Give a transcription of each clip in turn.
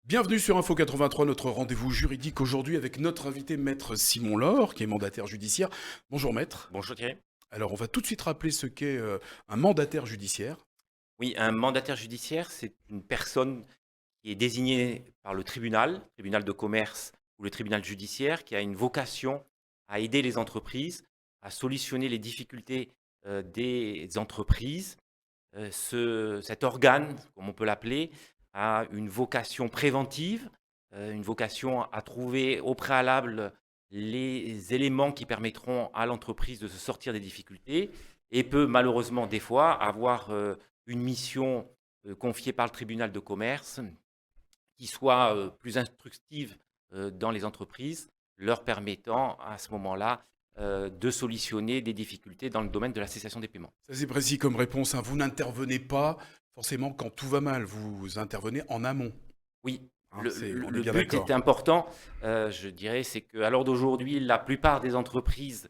Bienvenue sur Info 83, notre rendez-vous juridique aujourd'hui avec notre invité Maître Simon Laure, qui est mandataire judiciaire. Bonjour Maître. Bonjour Thierry. Alors on va tout de suite rappeler ce qu'est un mandataire judiciaire. Oui, un mandataire judiciaire, c'est une personne qui est désignée par le tribunal de commerce ou le tribunal judiciaire, qui a une vocation à aider les entreprises à solutionner les difficultés des entreprises. Cet organe, comme on peut l'appeler, a une vocation préventive, une vocation à trouver au préalable les éléments qui permettront à l'entreprise de se sortir des difficultés et peut malheureusement des fois avoir une mission confiée par le tribunal de commerce qui soit plus instructive dans les entreprises, leur permettant à ce moment-là de solutionner des difficultés dans le domaine de la cessation des paiements. Ça c'est précis comme réponse, hein. Vous n'intervenez pas forcément quand tout va mal, vous intervenez en amont, Oui, hein. On est le bien but est d'accord. important, je dirais, c'est qu'à l'heure d'aujourd'hui, la plupart des entreprises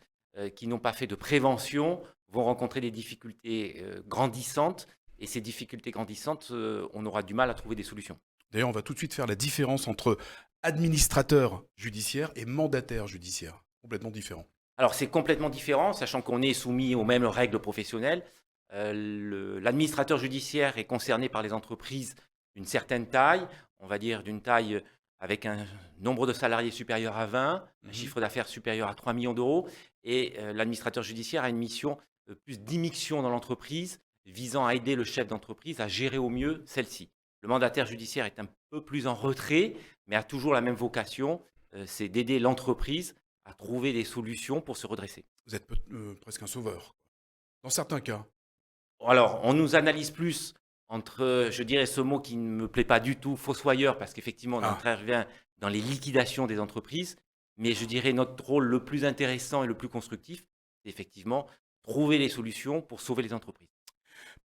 qui n'ont pas fait de prévention vont rencontrer des difficultés grandissantes et ces difficultés grandissantes, on aura du mal à trouver des solutions. D'ailleurs, on va tout de suite faire la différence entre administrateur judiciaire et mandataire judiciaire. Complètement différent. Alors c'est complètement différent, sachant qu'on est soumis aux mêmes règles professionnelles. L'administrateur judiciaire est concerné par les entreprises d'une certaine taille, on va dire d'une taille avec un nombre de salariés supérieur à 20, un Mhm. chiffre d'affaires supérieur à 3 millions d'euros, et l'administrateur judiciaire a une mission plus d'immixtion dans l'entreprise, visant à aider le chef d'entreprise à gérer au mieux celle-ci. Le mandataire judiciaire est un peu plus en retrait, mais a toujours la même vocation, c'est d'aider l'entreprise à trouver des solutions pour se redresser. Vous êtes presque un sauveur. Dans certains cas. Alors, on nous analyse plus entre, je dirais ce mot qui ne me plaît pas du tout, fossoyeur, parce qu'effectivement, on Ah, intervient dans les liquidations des entreprises, mais je dirais notre rôle le plus intéressant et le plus constructif, c'est effectivement trouver les solutions pour sauver les entreprises.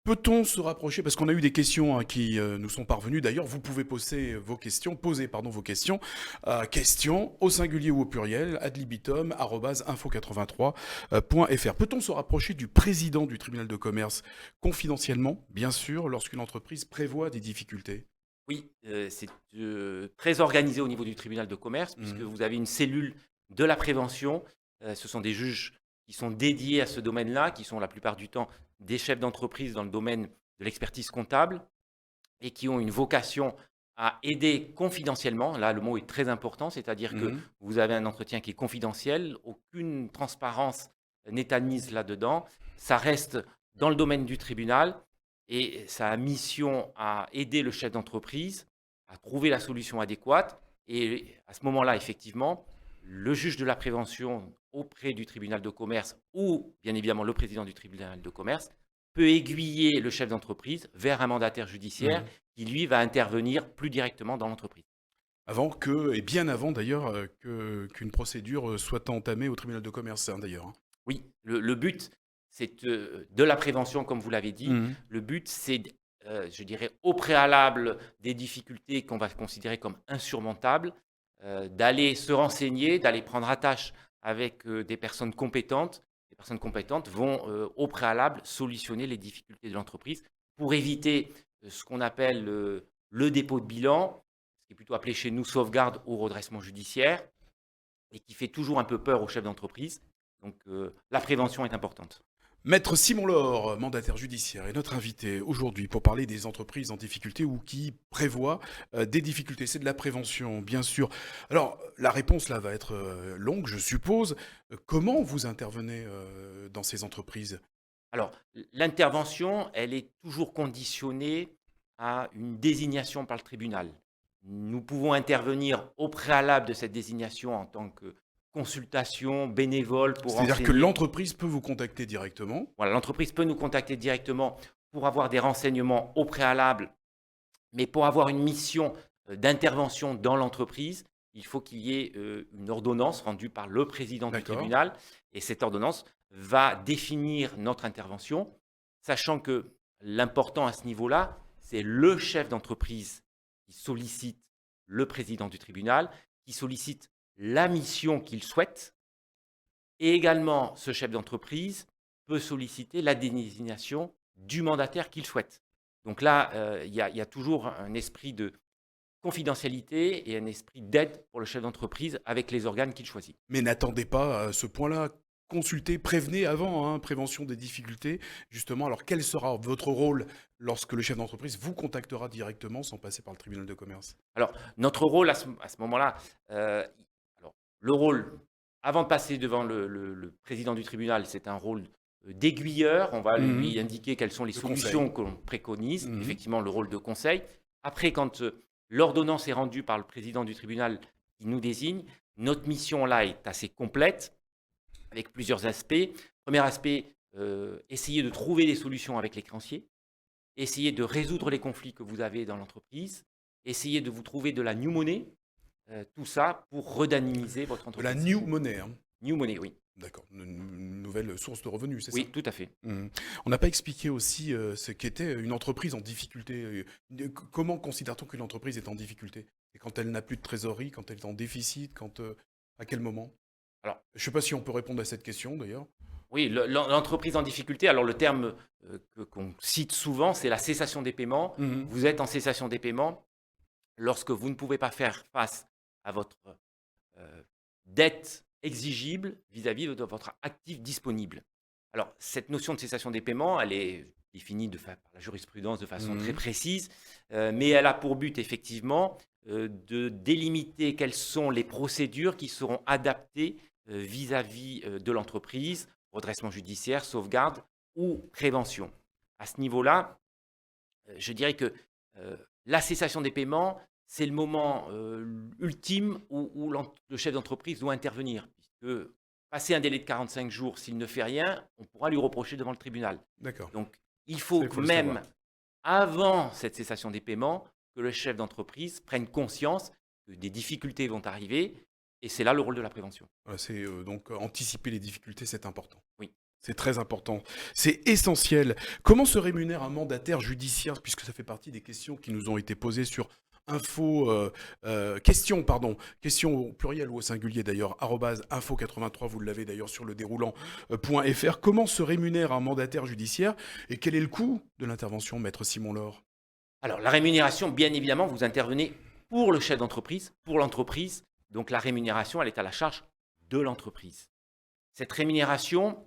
peut-on se rapprocher, parce qu'on a eu des questions hein, qui nous sont parvenues, d'ailleurs vous pouvez poser pardon, vos questions, questions au singulier ou au pluriel, ad libitum, info83.fr. Peut-on se rapprocher du président du tribunal de commerce confidentiellement, bien sûr, lorsqu'une entreprise prévoit des difficultés? Oui, c'est très organisé au niveau du tribunal de commerce, puisque Mhm. vous avez une cellule de la prévention. Ce sont des juges qui sont dédiés à ce domaine-là, qui sont la plupart du temps des chefs d'entreprise dans le domaine de l'expertise comptable et qui ont une vocation à aider confidentiellement. Là, le mot est très important, c'est-à-dire que Mhm. vous avez un entretien qui est confidentiel, aucune transparence n'est admise là-dedans. Ça reste dans le domaine du tribunal et ça a mission à aider le chef d'entreprise à trouver la solution adéquate. Et à ce moment-là, effectivement, le juge de la prévention auprès du tribunal de commerce ou bien évidemment le président du tribunal de commerce peut aiguiller le chef d'entreprise vers un mandataire judiciaire Mhm. qui, lui, va intervenir plus directement dans l'entreprise. Avant que, et bien avant d'ailleurs, qu'une procédure soit entamée au tribunal de commerce, hein, d'ailleurs, hein. Oui, le but, c'est de la prévention, comme vous l'avez dit. Mhm. Le but, c'est, je dirais, au préalable des difficultés qu'on va considérer comme insurmontables, d'aller se renseigner, d'aller prendre attache avec des personnes compétentes. Les personnes compétentes vont, au préalable, solutionner les difficultés de l'entreprise pour éviter ce qu'on appelle le dépôt de bilan, ce qui est plutôt appelé chez nous sauvegarde ou redressement judiciaire, et qui fait toujours un peu peur aux chefs d'entreprise. Donc la prévention est importante. Maître Simon Laure, mandataire judiciaire, est notre invité aujourd'hui pour parler des entreprises en difficulté ou qui prévoient des difficultés. C'est de la prévention, bien sûr. Alors, la réponse là va être longue, je suppose. Comment vous intervenez dans ces entreprises? Alors, l'intervention, elle est toujours conditionnée à une désignation par le tribunal. Nous pouvons intervenir au préalable de cette désignation en tant que consultation bénévole pour C'est-à-dire que renseigner. l'entreprise peut vous contacter directement. Voilà, l'entreprise peut nous contacter directement pour avoir des renseignements au préalable, mais pour avoir une mission d'intervention dans l'entreprise, il faut qu'il y ait une ordonnance rendue par le président du D'accord. tribunal. Et cette ordonnance va définir notre intervention, sachant que l'important à ce niveau-là, c'est le chef d'entreprise qui sollicite le président du tribunal, qui sollicite la mission qu'il souhaite. Et également, ce chef d'entreprise peut solliciter la désignation du mandataire qu'il souhaite. Donc là, il y a toujours un esprit confidentialité et un esprit d'aide pour le chef d'entreprise avec les organes qu'il choisit. Mais n'attendez pas à ce point-là. Consultez, prévenez avant, hein, prévention des difficultés. Justement, alors quel sera votre rôle lorsque le chef d'entreprise vous contactera directement sans passer par le tribunal de commerce? Alors, notre rôle à ce moment-là, alors, le rôle, avant de passer devant le président du tribunal, c'est un rôle d'aiguilleur. On va Mhm. lui indiquer quelles sont les De solutions conseil. que l'on préconise, Mhm. effectivement le rôle de conseil. Après, quand l'ordonnance est rendue par le président du tribunal qui nous désigne, notre mission là est assez complète, avec plusieurs aspects. Premier aspect, essayer de trouver des solutions avec les créanciers, essayer de résoudre les conflits que vous avez dans l'entreprise, essayer de vous trouver de la new money, tout ça pour redynamiser votre De la entreprise. new money, hein. New money, oui. D'accord, une nouvelle source de revenus, c'est ça? Oui, tout à fait. Mhm. On n'a pas expliqué aussi ce qu'était une entreprise en difficulté. Comment considère-t-on qu'une entreprise est en difficulté? Et quand elle n'a plus de trésorerie, quand elle est en déficit, à quel moment? Alors, Je ne sais pas si on peut répondre à cette question d'ailleurs. oui, l'entreprise en difficulté, alors le terme qu'on cite souvent, c'est la cessation des paiements. Mhm. Vous êtes en cessation des paiements lorsque vous ne pouvez pas faire face à votre dette exigible vis-à-vis de votre actif disponible. Alors, cette notion de cessation des paiements, elle est définie par la jurisprudence de façon très Mhm. précise, mais elle a pour but effectivement de délimiter quelles sont les procédures qui seront adaptées vis-à-vis de l'entreprise, redressement judiciaire, sauvegarde ou prévention. À ce niveau-là, je dirais que la cessation des paiements, c'est le moment ultime où le chef d'entreprise doit intervenir. Puisque passer un délai de 45 jours, s'il ne fait rien, on pourra lui reprocher devant le tribunal. D'accord, Donc, il ça faut il que faut le savoir. même avant cette cessation des paiements, que le chef d'entreprise prenne conscience que des difficultés vont arriver. Et c'est là le rôle de la prévention. Voilà, c'est donc anticiper les difficultés, c'est important. Oui. C'est très important. C'est essentiel. Comment se rémunère un mandataire judiciaire, puisque ça fait partie des questions qui nous ont été posées sur questions, pardon, questions au pluriel ou au singulier d'ailleurs, @info83, vous l'avez d'ailleurs sur le déroulant.fr. Comment se rémunère un mandataire judiciaire et quel est le coût de l'intervention, maître Simon Laure? Alors, la rémunération, bien évidemment, vous intervenez pour le chef d'entreprise, pour l'entreprise. Donc, la rémunération, elle est à la charge de l'entreprise. Cette rémunération,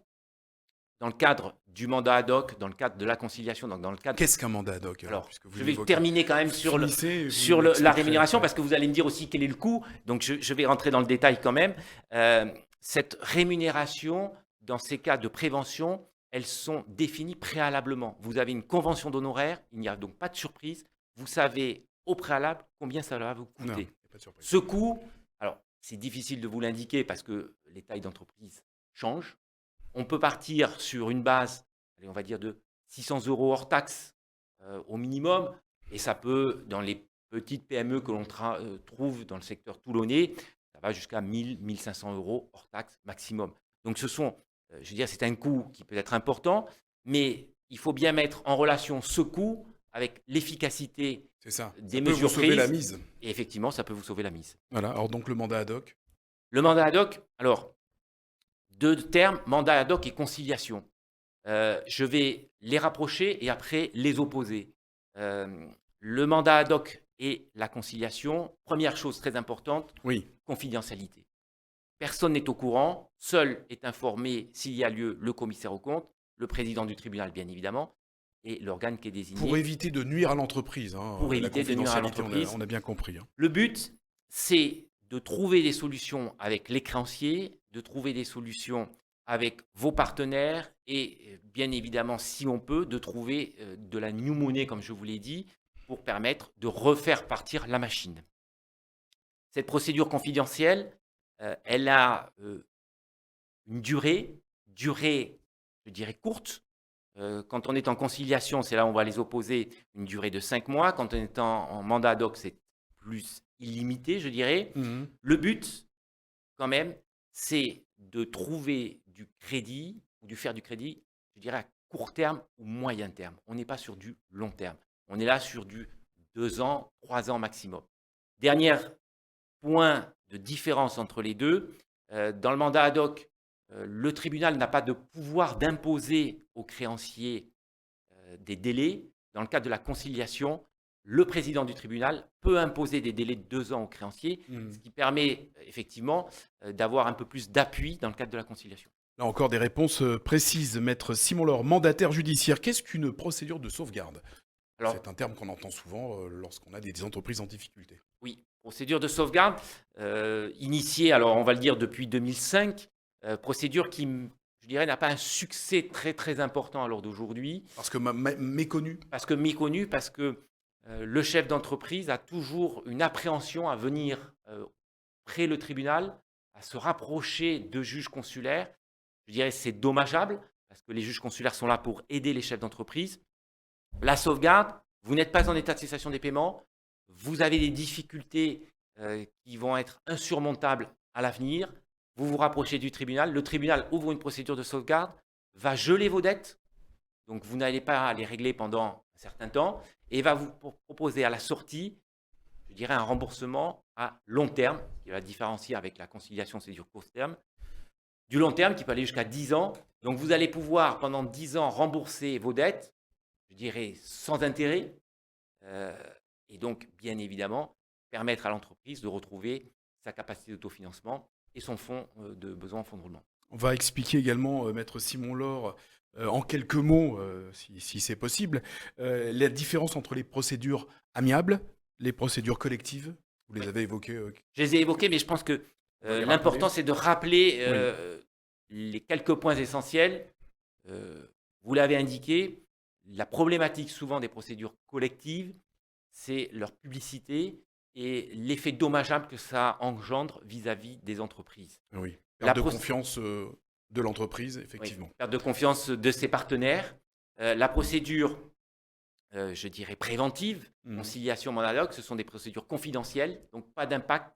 dans le cadre du mandat ad hoc, dans le cadre de la conciliation, donc dans le cadre... Qu'est-ce qu'un mandat ad hoc alors, Alors, puisque vous je vais l'évoquez? terminer quand même sur, Finissez, vous sur la m'expliquerez rémunération, après. parce que vous allez me dire aussi quel est le coût. Donc, je vais rentrer dans le détail quand même. Cette rémunération, dans ces cas de prévention, elles sont définies préalablement. Vous avez une convention d'honoraires, il n'y a donc pas de surprise. Vous savez au préalable combien ça va vous Non, coûter. y a pas de surprise. Ce coût, alors c'est difficile de vous l'indiquer parce que les tailles d'entreprise changent. On peut partir sur une base, allez, on va dire de 600 € hors taxe au minimum, et ça peut, dans les petites PME que l'on trouve dans le secteur toulonnais, ça va jusqu'à 1000, 1500 € hors taxe maximum. Donc ce sont, je veux dire, c'est un coût qui peut être important, mais il faut bien mettre en relation ce coût avec l'efficacité C'est ça. des Ça peut vous mesures sauver la prises, mise. et effectivement, ça peut vous sauver la mise. Voilà. Alors donc le mandat ad hoc. Le mandat ad hoc, alors, deux termes, mandat ad hoc et conciliation. Je vais les rapprocher et après les opposer. Le mandat ad hoc et la conciliation, première chose très importante, Oui. confidentialité. Personne n'est au courant, seul est informé s'il y a lieu le commissaire aux comptes, le président du tribunal bien évidemment, et l'organe qui est désigné. Pour éviter de nuire à l'entreprise. Hein, Pour la éviter de nuire à confidentialité, l'entreprise. on a bien compris. Hein. Le but, c'est de trouver des solutions avec les créanciers, de trouver des solutions avec vos partenaires et bien évidemment, si on peut, de trouver de la new money, comme je vous l'ai dit, pour permettre de refaire partir la machine. Cette procédure confidentielle, elle a une durée, je dirais, courte. Quand on est en conciliation, c'est là où on va les opposer, une durée de 5 mois. Quand on est en mandat ad hoc, c'est plus illimité, je dirais. Mhm. Le but, quand même, c'est de trouver du crédit, ou de faire du crédit, je dirais, à court terme ou moyen terme. On n'est pas sur du long terme. On est là sur du 2 ans, 3 ans maximum. Dernier point de différence entre les deux, dans le mandat ad hoc, le tribunal n'a pas de pouvoir d'imposer aux créanciers des délais. Dans le cadre de la conciliation, le président du tribunal peut imposer des délais de 2 ans aux créanciers, Mmh. ce qui permet effectivement d'avoir un peu plus d'appui dans le cadre de la conciliation. Là encore des réponses précises. Maître Simon Laure, mandataire judiciaire, qu'est-ce qu'une procédure de sauvegarde? Alors C'est un terme qu'on entend souvent lorsqu'on a des entreprises en difficulté. oui, procédure de sauvegarde initiée, alors on va le dire depuis 2005, procédure qui, je dirais, n'a pas un succès très très important à l'heure d'aujourd'hui, Parce que méconnu. parce que méconnue, parce que le chef d'entreprise a toujours une appréhension à venir près le tribunal, à se rapprocher de juges consulaires. Je dirais que c'est dommageable, parce que les juges consulaires sont là pour aider les chefs d'entreprise. La sauvegarde, vous n'êtes pas en état de cessation des paiements, vous avez des difficultés qui vont être insurmontables à l'avenir, vous vous rapprochez du tribunal, le tribunal ouvre une procédure de sauvegarde, va geler vos dettes, donc vous n'allez pas les régler pendant un certain temps, et va vous proposer à la sortie, je dirais, un remboursement à long terme, qui va différencier avec la conciliation, c'est du court terme, du long terme qui peut aller jusqu'à 10 ans. Donc vous allez pouvoir pendant 10 ans rembourser vos dettes, je dirais sans intérêt, et donc bien évidemment permettre à l'entreprise de retrouver sa capacité d'autofinancement et son fonds de besoin en fonds de roulement. On va expliquer également, Maître Simon Laure, en quelques mots, si c'est possible, la différence entre les procédures amiables, les procédures collectives. Vous les Oui. avez évoquées. Je les ai évoqués, mais je pense que On va les l'important, rappeler. c'est de rappeler Oui. les quelques points essentiels. Vous l'avez indiqué, la problématique souvent des procédures collectives, c'est leur publicité et l'effet dommageable que ça engendre vis-à-vis des entreprises. Oui. La Perte de proc- confiance de l'entreprise, oui, effectivement. perte de confiance de ses partenaires. La procédure, je dirais, préventive, Mhm. conciliation, mandat hoc, ce sont des procédures confidentielles, donc pas d'impact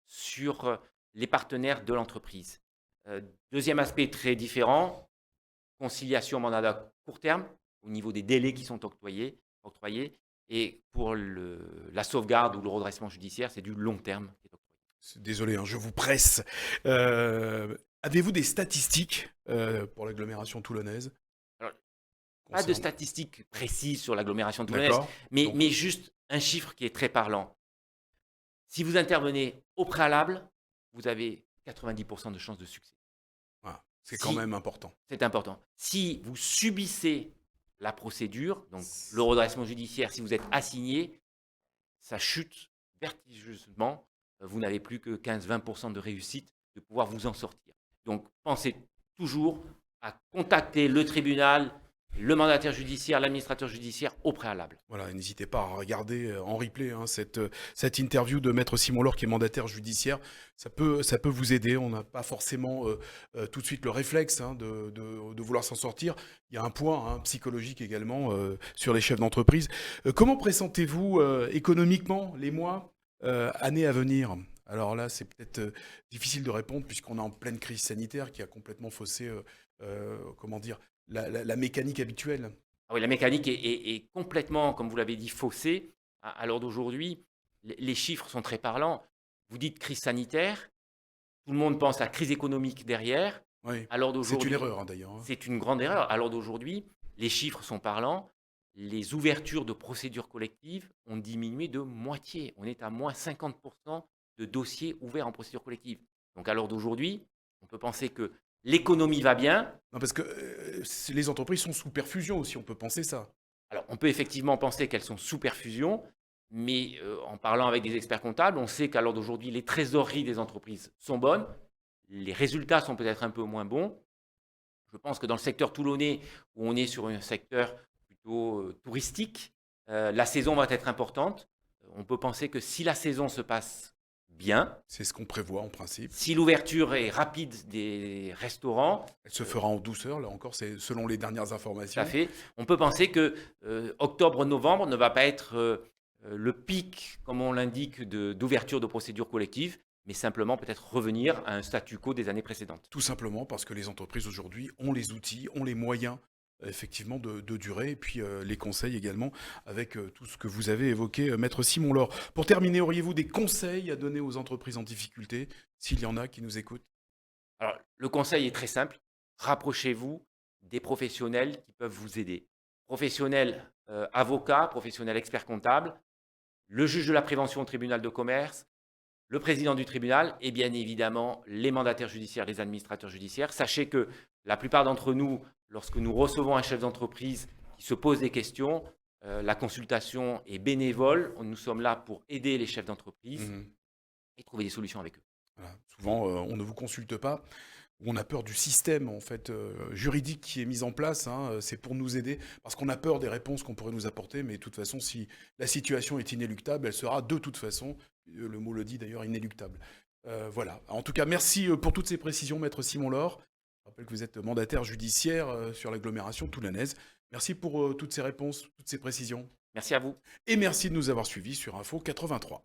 sur les partenaires de l'entreprise. Deuxième aspect très différent, conciliation, mandat hoc court terme, au niveau des délais qui sont octroyés et pour la sauvegarde ou le redressement judiciaire, c'est du long terme qui est octroyé. Désolé, hein, je vous presse. Avez-vous des statistiques pour l'agglomération toulonnaise Alors, pas de concernant... statistiques précises sur l'agglomération toulonnaise, D'accord. mais, Donc, mais juste un chiffre qui est très parlant. Si vous intervenez au préalable, vous avez 90% de chances de succès. voilà, c'est quand Si, même important. c'est important. Si vous subissez la procédure, donc le redressement judiciaire, si vous êtes assigné, ça chute vertigineusement. Vous n'avez plus que 15-20% de réussite de pouvoir vous en sortir. Donc pensez toujours à contacter le tribunal, le mandataire judiciaire, l'administrateur judiciaire au préalable. Voilà, et n'hésitez pas à regarder en replay hein, cette interview de Maître Simon Laure, qui est mandataire judiciaire. Ça peut vous aider. On n'a pas forcément tout de suite le réflexe hein, de vouloir s'en sortir. Il y a un point hein, psychologique également sur les chefs d'entreprise. Comment pressentez-vous économiquement les mois, années à venir? Alors là, c'est peut-être difficile de répondre puisqu'on est en pleine crise sanitaire qui a complètement faussé, comment dire, la mécanique habituelle. Ah oui, la mécanique est complètement, comme vous l'avez dit, faussée. À l'heure d'aujourd'hui, les chiffres sont très parlants. Vous dites crise sanitaire, tout le monde pense à crise économique derrière. Oui, À l'heure c'est une d'aujourd'hui, erreur hein, d'ailleurs. Hein. c'est une grande erreur. À l'heure d'aujourd'hui, les chiffres sont parlants. Les ouvertures de procédures collectives ont diminué de moitié. On est à moins 50% de dossiers ouverts en procédure collective. Donc à l'heure d'aujourd'hui, on peut penser que l'économie va bien. Non, parce que les entreprises sont sous perfusion aussi, on peut penser ça. Alors on peut effectivement penser qu'elles sont sous perfusion, mais en parlant avec des experts comptables, on sait qu'à l'heure d'aujourd'hui, les trésoreries des entreprises sont bonnes. Les résultats sont peut-être un peu moins bons. Je pense que dans le secteur toulonnais, où on est sur un secteur plutôt touristique, la saison va être importante. On peut penser que si la saison se passe bien, C'est ce qu'on prévoit en principe. si l'ouverture est rapide des restaurants, Elle se fera en douceur, là encore, c'est selon les dernières tout informations. à fait, on peut penser que octobre-novembre ne va pas être le pic, comme on l'indique, d'ouverture de procédures collectives, mais simplement peut-être revenir à un statu quo des années précédentes. Tout simplement parce que les entreprises aujourd'hui ont les outils, ont les moyens effectivement de durer, et puis les conseils également, avec tout ce que vous avez évoqué, Maître Simon Laure. Pour terminer, auriez-vous des conseils à donner aux entreprises en difficulté, s'il y en a qui nous écoutent? Alors, le conseil est très simple. Rapprochez-vous des professionnels qui peuvent vous aider. Professionnels avocats, professionnels experts comptables, le juge de la prévention au tribunal de commerce, le président du tribunal et bien évidemment les mandataires judiciaires, les administrateurs judiciaires. Sachez que la plupart d'entre nous, lorsque nous recevons un chef d'entreprise qui se pose des questions, la consultation est bénévole. Nous sommes là pour aider les chefs d'entreprise Mhm. et trouver des solutions avec eux. Voilà. Souvent, on ne vous consulte pas. On a peur du système en fait juridique qui est mis en place. Hein, c'est pour nous aider parce qu'on a peur des réponses qu'on pourrait nous apporter. Mais de toute façon, si la situation est inéluctable, elle sera de toute façon, le mot le dit d'ailleurs, inéluctable. Voilà. En tout cas, merci pour toutes ces précisions, maître Simon Laure. Je rappelle que vous êtes mandataire judiciaire sur l'agglomération toulanaise. Merci pour toutes ces réponses, toutes ces précisions. Merci à vous. Et merci de nous avoir suivis sur Info 83.